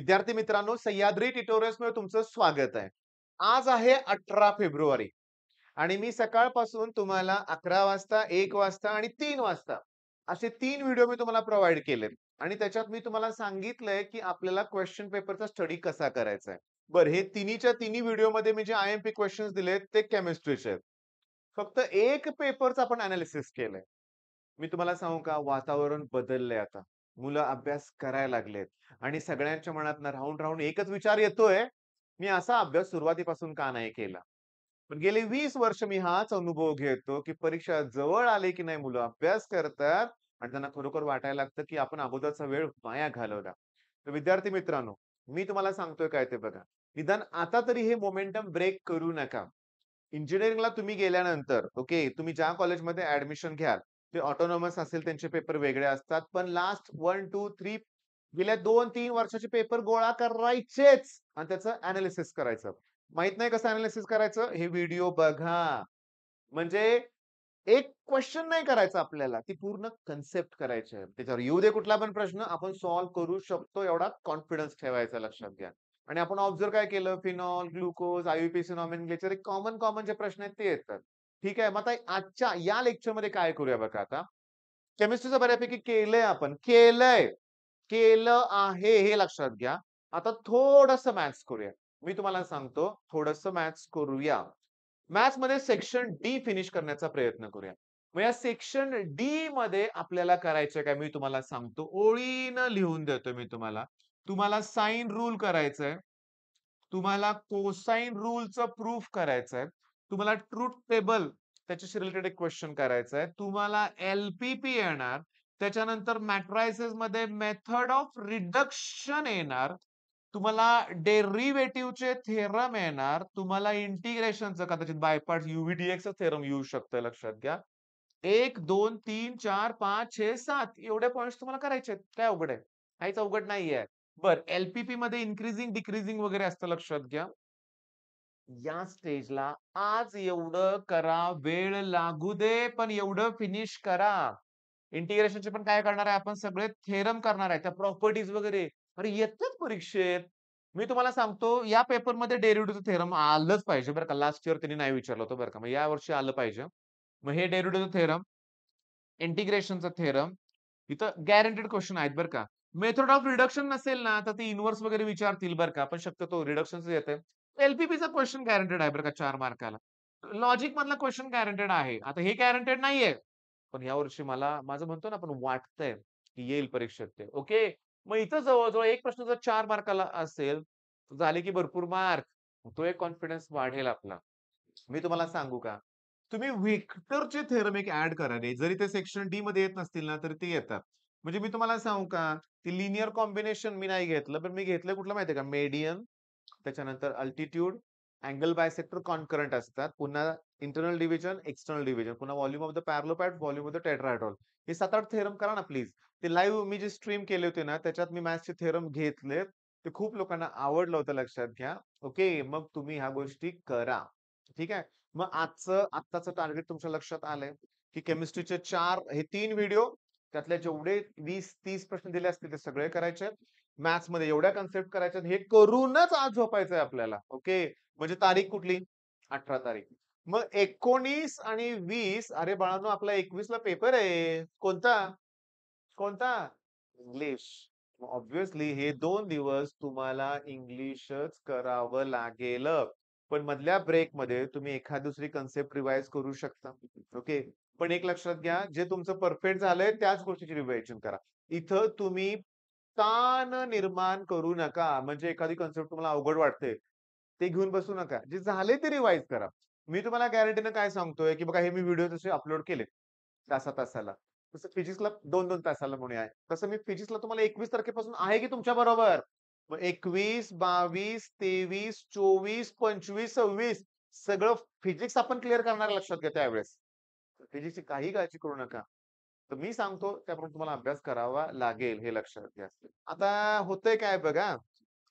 विद्यार्थी मित्रांनो, सह्याद्री ट्युटोरियल्समध्ये तुमचं स्वागत आहे. आज आहे 18 फेब्रुवारी आणि मी सकाळपासून तुम्हाला 11 वाजता, 1 वाजता आणि 3 वाजता असे 3 व्हिडिओ मी तुम्हाला प्रोव्हाईड केलेत आणि त्याच्यात मी तुम्हाला सांगितलंय, की आपल्याला क्वेशन पेपरचा स्टडी कसा करायचा आहे. बरं, हे तिन्हीच्या तिन्ही व्हिडिओमध्ये मी जे आय-एम-पी क्वेशन्स दिलेत ते केमिस्ट्रीचे आहेत. फक्त एक पेपरचं आपण एनालिसिस केलंय. मी तुम्हाला सांगू का, वातावरण बदललंय आता. मुलं अभ्यास करायला लागलेत आणि सगळ्यांच्या मनात राहून एकच विचार येतोय, मी असा अभ्यास सुरुवातीपासून का नाही केला? पण गेली 20 वर्ष मी हाच अनुभव घेतो, की परीक्षा जवळ आली की नाही मुलं अभ्यास करतात आणि त्यांना खरोखर वाटायला लागतं, की आपण अगोदरचा वेळ वाया घालवला. तर विद्यार्थी मित्रांनो, मी तुम्हाला सांगतोय काय ते बघा. निदान आता तरी हे मोमेंटम ब्रेक करू नका. इंजिनिअरिंगला तुम्ही गेल्यानंतर, ओके, तुम्ही ज्या कॉलेजमध्ये ॲडमिशन घ्याल, ते ऑटोनॉमस असेल त्यांचे पेपर वेगळे असतात. पण लास्ट 1, 2, 3 गेल्या 2-3 वर्षाचे पेपर गोळा करायचेच आणि त्याचं एनालिसिस करायचं. माहित नाही कसं एनालिसिस करायचं? हे व्हिडिओ बघा. म्हणजे एक क्वेशन नाही करायचा आपल्याला, ती पूर्ण कन्सेप्ट करायची आहे. त्याच्यावर येऊ दे कुठला पण प्रश्न, आपण सॉल्व्ह करू शकतो एवढा कॉन्फिडन्स ठेवायचा लक्षात घ्या. आणि आपण ऑब्झर्व्ह काय केलं, फिनॉल, ग्लुकोज, आय-यू-पी-सी, नॉमेनक्लेचर एक कॉमन जे प्रश्न आहेत ते येतात. ठीक आहे. मग आता आजच्या या लेक्चरमध्ये काय करूया बघा आता. केमिस्ट्रीचं बऱ्यापैकी केलंय आपण. केलं आहे हे लक्षात घ्या. आता थोडंसं मॅथ्स करूया. मी तुम्हाला सांगतो, थोडंसं मॅथ्स करूया. मॅथ्समध्ये सेक्शन डी फिनिश करण्याचा प्रयत्न करूया. मग या सेक्शन डी मध्ये आपल्याला करायचं काय मी तुम्हाला सांगतो. ओळीनं लिहून देतो मी तुम्हाला. तुम्हाला साइन रूल करायचंय. तुम्हाला कोसाइन रूलचं प्रूफ करायचंय. तुम्हाला ट्रुथ टेबल त्याच्याशी रिलेटेड एक क्वेश्चन करायचा आहे. तुम्हाला एल-पी-पी येणार. त्याच्यानंतर मॅट्रायसेसमध्ये मेथड ऑफ रिडक्शन येणार. तुम्हाला डेरिव्हेटिव्हचे थेरम येणार. तुम्हाला इंटिग्रेशनचं कदाचित बाय पार्ट्स यू-व्ही-डी-एक्सचं थेरम येऊ शकतं लक्षात घ्या. 1, 2, 3, 4, 5, 6, 7 एवढे पॉइंट्स तुम्हाला करायचे आहेत. काय अवघड आहे? काहीच अवघड नाहीये. बरं, एल-पी-पी मध्ये इन्क्रीजिंग, डिक्रीजिंग वगैरे असतं लक्षात घ्या. या स्टेजला आज एवढं करा, वेळ लागू दे, पण एवढं फिनिश करा. इंटिग्रेशनचे पण काय करणार आहे आपण सगळे थेरम करणार आहे. त्या प्रॉपर्टीज वगैरे. अरे येतात परीक्षेत. मी तुम्हाला सांगतो या पेपरमध्ये डेरिव्हेटिव्हचं थेरम आलंच पाहिजे बरं का. लास्ट इयर त्यांनी नाही विचारलं होतं बरं का. मग यावर्षी आलं पाहिजे. मग हे डेरिव्हेटिव्हचं थेरम, इंटिग्रेशनचा थेरम, इथं गॅरंटेड क्वेश्चन आहेत बरं का. मेथड ऑफ रिडक्शन नसेल ना, तर ते इन्व्हर्स वगैरे विचारतील बरं का. पण शक्यतो रिडक्शनच येतंय. एल-पी-पीचा क्वेश्चन गॅरंटेड आहे बरं का 4 मार्काला. लॉजिक मधला क्वेश्चन गॅरंटेड आहे. आता हे गॅरंटेड नाहीये. पण यावर्षी मला माझं म्हणतो ना आपण वाटतंय, की येईल परीक्षेत ते. ओके. मग इथं जवळ-जवळ एक प्रश्न जर 4 मार्काला असेल, झाले की भरपूर मार्क. तो एक कॉन्फिडन्स वाढेल आपला. मी तुम्हाला सांगू का? तुम्ही व्हेक्टरचे थेरम एक ॲड करा रे. जरी ते सेक्शन डी मध्ये येत नसतील ना, तरी ते येतात. म्हणजे मी तुम्हाला सांगू का? ती लिनियर कॉम्बिनेशन मी नाही घेतलं, पण मी घेतलं कुठलं माहिती का? मीडियन, त्याच्यानंतर अल्टिट्यूड, अँगल बायसेक्टर कॉन्करंट असतात. पुन्हा इंटरनल डिव्हिजन, एक्सटर्नल डिव्हिजन, पुन्हा volume of the parallelepiped, volume of the tetrahedron. हे 7-8 थेरम करा ना प्लीज. ते लाईव्ह मी जे स्ट्रीम केले होते ना, त्याच्यात मी मॅथ्सचे थेरम घेतलेत. ते खूप लोकांना आवडलं होतं लक्षात घ्या. ओके. मग तुम्ही ह्या गोष्टी करा. ठीक आहे. मग आत्ताचं टार्गेट तुमच्या लक्षात आलंय, की केमिस्ट्रीचे 4 हे 3 व्हिडिओ त्यातले जेवढे 20-30 प्रश्न दिले असतील ते सगळे करायचे आहेत. मॅथ्समध्ये एवढ्या कन्सेप्ट करायच्या हे करूनच आज झोपायचंय आपल्याला. ओके. म्हणजे तारीख कुठली? 18 तारीख. मग 19 आणि 20 अरे बाळांनो आपला 21 ला पेपर आहे. कोणता? कोणता? इंग्लिश. ऑब्व्हियसली हे 2 दिवस तुम्हाला इंग्लिशच करावं लागेल. पण मधल्या ब्रेकमध्ये तुम्ही एखाद दुसरी कन्सेप्ट रिवाईज करू शकता. ओके. पण एक लक्षात घ्या, जे तुमचं परफेक्ट झालंय त्याच गोष्टीची रिव्हिजन करा. इथं तुम्ही ताण निर्माण करू नका. म्हणजे एखादी कन्सेप्ट तुम्हाला अवघड वाटते, ते घेऊन बसू नका. जे झाले ते रिवाईज करा. मी तुम्हाला गॅरंटीने काय सांगतोय, की बघा हे मी व्हिडिओ तसे अपलोड केले तासा-तासाला. तसं फिजिक्सला 2-2 तासाला म्हणूया आहे. तसं मी फिजिक्सला तुम्हाला 21 तारखेपासून आहे की तुमच्या बरोबर. मग 21, 22, 23, 24, 25, 26 सगळं फिजिक्स आपण क्लिअर करणार लक्षात घ्या त्यावेळेस. फिजिक्सची काही काळजी करू नका. तर मी सांगतो त्याप्रमाणे तुम्हाला अभ्यास करावा लागेल हे लक्षात घ्या. आता होतंय काय बघा,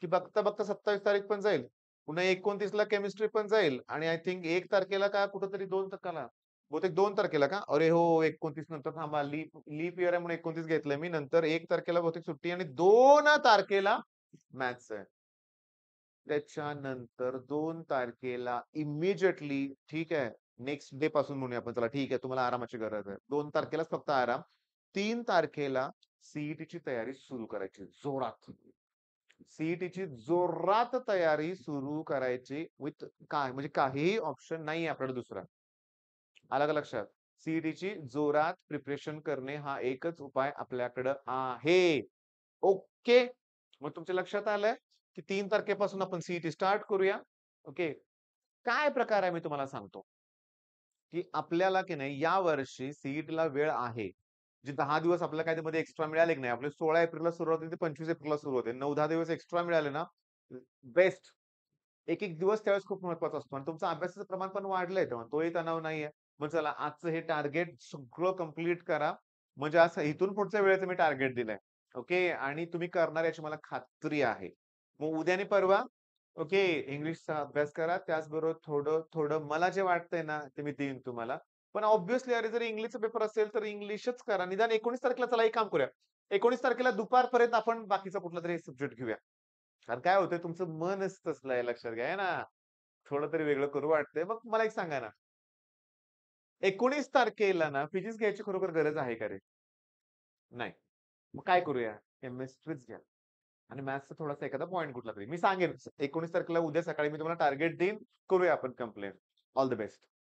की बघता-बघता 27 तारीख पण जाईल. पुन्हा 29 ला केमिस्ट्री पण जाईल आणि आय थिंक 1 तारखेला का कुठेतरी 2 तारखेला बहुतेक 2 तारखेला का? अरे हो, 29 नंतर थांबा लीप लीप इयर आहे म्हणून 29 घेतलंय मी. नंतर 1 तारखेला बहुतेक सुट्टी आणि 2 तारखेला मॅथ्स आहे. त्याच्यानंतर 2 तारखेला इमिडिएटली ठीक आहे. नेक्स्ट डे पासून म्हणूया आपण चला ठीक आहे तुम्हाला आरामाची गरज आहे. 2 तारखेलाच फक्त आराम. 3 तारखेला सी तयारी सुरू करायची जोरात. सी जोरात तयारी सुरू करायची विथ काय म्हणजे काहीही ऑप्शन नाहीये आपल्याकडे दुसरा. आलं का लक्षात? सी जोरात प्रिपरेशन करणे हा एकच उपाय आपल्याकडं आहे. ओके. मग तुमच्या लक्षात आलंय, की 3 तारखेपासून आपण सी स्टार्ट करूया. ओके. काय प्रकार आहे मी तुम्हाला सांगतो, की आपल्याला की नाही यावर्षी सी-ई-टीला वेळ आहे. जे 10 दिवस आपल्याला काय त्यामध्ये एक्स्ट्रा मिळाले की नाही, आपले 16 एप्रिलला सुरुवात होते, ते 25 एप्रिलला सुरू होते. 9-10 दिवस एक्स्ट्रा मिळाले ना, बेस्ट. एक-एक दिवस त्यावेळेस खूप महत्त्वाचा असतो आणि तुमचं अभ्यासाचं प्रमाण पण वाढलंय तेव्हा. तोही तणाव नाहीये. मग चला आजचं हे टार्गेट सगळं कंप्लीट करा. म्हणजे असं इथून पुढच्या वेळेचं मी टार्गेट दिलंय. ओके. आणि तुम्ही करणार याची मला खात्री आहे. मग उद्या आणि परवा ओके, इंग्लिशचा अभ्यास करा. त्याचबरोबर थोडं मला जे वाटतंय ना, ते मी देईन तुम्हाला. पण ऑब्व्हियसली अरे जर इंग्लिशचा पेपर असेल, तर इंग्लिशच करा. निदान 19 तारखेला चला एक काम करूया. 19 तारखेला दुपारपर्यंत आपण बाकीचा कुठलातरी सब्जेक्ट घेऊया. कारण काय होतंय तुमचं मनच तसलं आहे लक्षात घ्या, आहे ना. थोडं तरी वेगळं करू वाटतंय. मग मला एक सांगा ना, 19 तारखेला ना फिजिक्स घ्यायची खरोखर गरज आहे का रे? नाही. मग काय करूया? केमिस्ट्रीच घ्या. आणि मॅथ्सचा थोडासा एखादा पॉइंट कुठलातरी. मी सांगेन 19 तारखेला उद्या सकाळी मी तुम्हाला टार्गेट देईन. करूया आपण कंप्लीट. All the best.